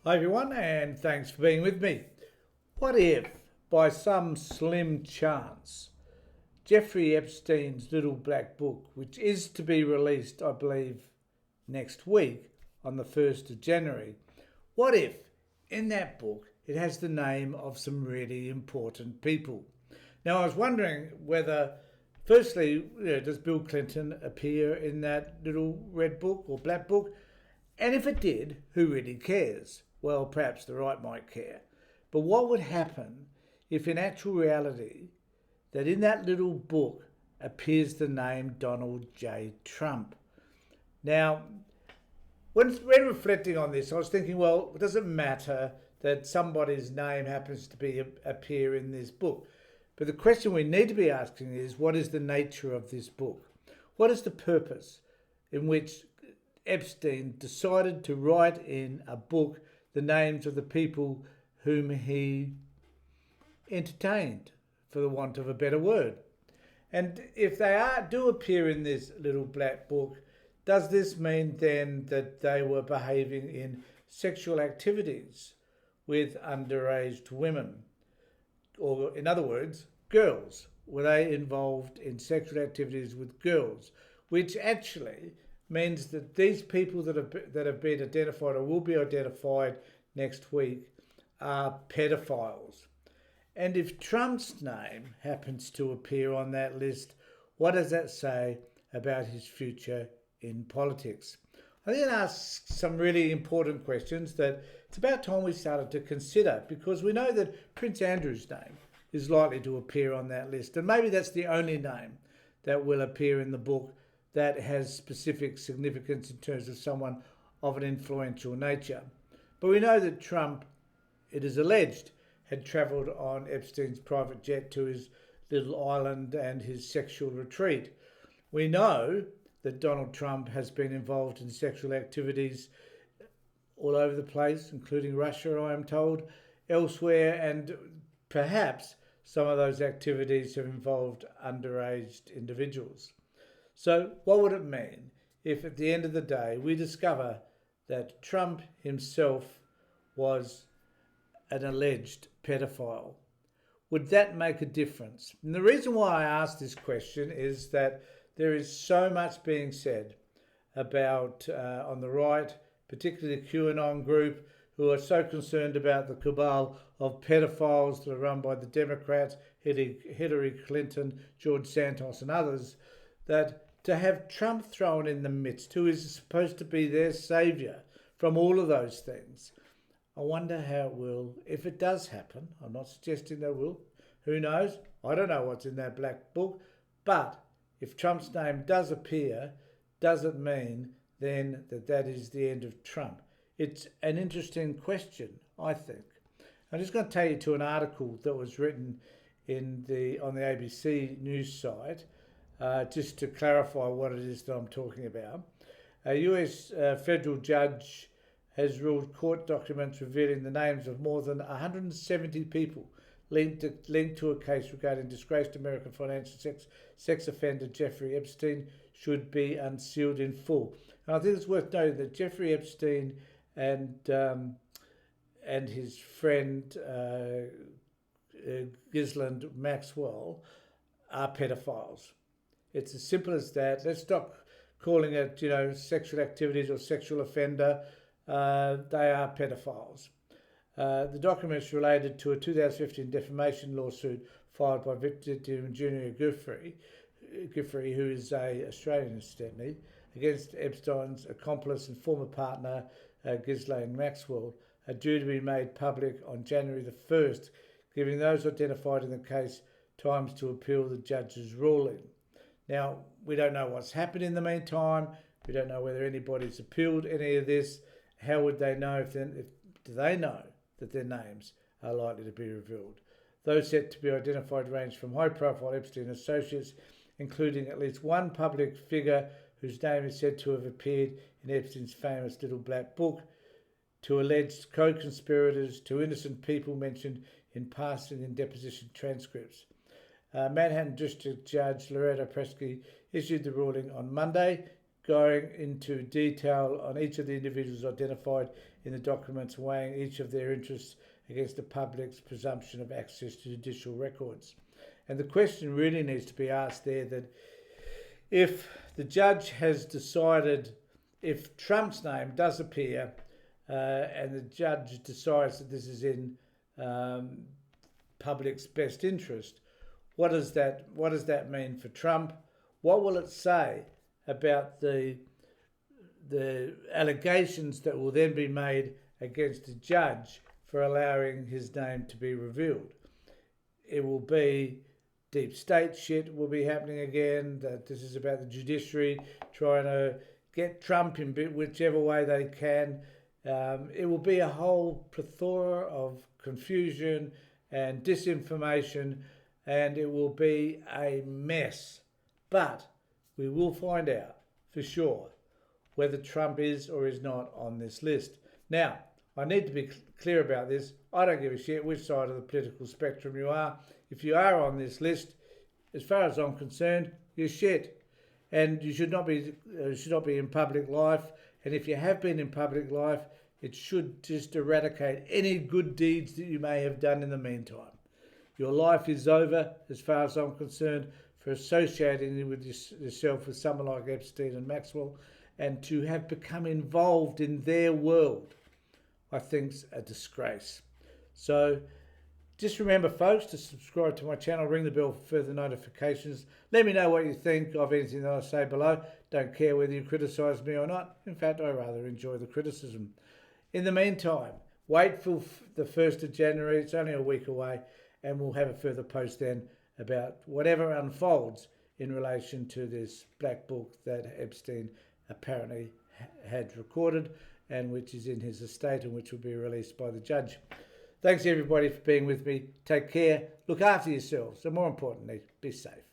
Hi everyone, and thanks for being with me. What if, by some slim chance, Jeffrey Epstein's little black book, which is to be released, I believe, next week on the 1st of January, what if in that book it has the name of some really important people? Now, I was wondering whether, firstly, does Bill Clinton appear in that little red book or black book? And if it did, who really cares? Well, perhaps the right might care. But what would happen if in actual reality that in that little book appears the name Donald J. Trump? Now, when reflecting on this, I was thinking, well, does it matter that somebody's name happens to appear in this book? But the question we need to be asking is, what is the nature of this book? What is the purpose in which Epstein decided to write in a book the names of the people whom he entertained, for the want of a better word? And if they do appear in this little black book, does this mean then that they were behaving in sexual activities with underage women? Or in other words, girls? Were they involved in sexual activities with girls? Which actually means that these people that have been identified or will be identified next week are pedophiles. And if Trump's name happens to appear on that list, what does that say about his future in politics? I think it asks some really important questions that it's about time we started to consider, because we know that Prince Andrew's name is likely to appear on that list. And maybe that's the only name that will appear in the book that has specific significance in terms of someone of an influential nature. But we know that Trump, it is alleged, had travelled on Epstein's private jet to his little island and his sexual retreat. We know that Donald Trump has been involved in sexual activities all over the place, including Russia, I am told, elsewhere, and perhaps some of those activities have involved underage individuals. So what would it mean if at the end of the day we discover that Trump himself was an alleged pedophile? Would that make a difference? And the reason why I ask this question is that there is so much being said about, on the right, particularly the QAnon group, who are so concerned about the cabal of pedophiles that are run by the Democrats, Hillary Clinton, George Santos and others, that to have Trump thrown in the midst, who is supposed to be their saviour from all of those things, I wonder how it will, if it does happen. I'm not suggesting there will. Who knows? I don't know what's in that black book. But if Trump's name does appear, does it mean then that is the end of Trump? It's an interesting question, I think. I'm just going to take you to an article that was written on the ABC news site, just to clarify what it is that I'm talking about. A US federal judge has ruled court documents revealing the names of more than 170 people linked to a case regarding disgraced American financial sex offender Jeffrey Epstein should be unsealed in full. And I think it's worth noting that Jeffrey Epstein and his friend Ghislaine Maxwell are pedophiles. It's as simple as that. Let's stop calling it, sexual activities or sexual offender. They are pedophiles. The documents related to a 2015 defamation lawsuit filed by victim Januaty, who is an Australian, incidentally, against Epstein's accomplice and former partner, Ghislaine Maxwell, are due to be made public on January the 1st, giving those identified in the case times to appeal the judge's ruling. Now, we don't know what's happened in the meantime. We don't know whether anybody's appealed any of this. How would they know do they know that their names are likely to be revealed? Those set to be identified range from high-profile Epstein associates, including at least one public figure whose name is said to have appeared in Epstein's famous little black book, to alleged co-conspirators, to innocent people mentioned in passing in deposition transcripts. Manhattan District Judge Loretta Presky issued the ruling on Monday, going into detail on each of the individuals identified in the documents, weighing each of their interests against the public's presumption of access to judicial records. And the question really needs to be asked there that if the judge has decided, if Trump's name does appear and the judge decides that this is in public's best interest, what does that mean for Trump? What will it say about the allegations that will then be made against the judge for allowing his name to be revealed? It will be deep state shit will be happening again, that this is about the judiciary trying to get Trump in whichever way they can. It will be a whole plethora of confusion and disinformation, and it will be a mess. But we will find out for sure whether Trump is or is not on this list. Now, I need to be clear about this. I don't give a shit which side of the political spectrum you are. If you are on this list, as far as I'm concerned, you're shit. And you should not be in public life. And if you have been in public life, it should just eradicate any good deeds that you may have done in the meantime. Your life is over, as far as I'm concerned, for associating with yourself with someone like Epstein and Maxwell, and to have become involved in their world, I think's a disgrace. So just remember, folks, to subscribe to my channel, ring the bell for further notifications. Let me know what you think of anything that I say below. Don't care whether you criticise me or not. In fact, I rather enjoy the criticism. In the meantime, wait for the 1st of January. It's only a week away, and we'll have a further post then about whatever unfolds in relation to this black book that Epstein apparently had recorded and which is in his estate and which will be released by the judge. Thanks everybody for being with me. Take care, look after yourselves, and more importantly, be safe.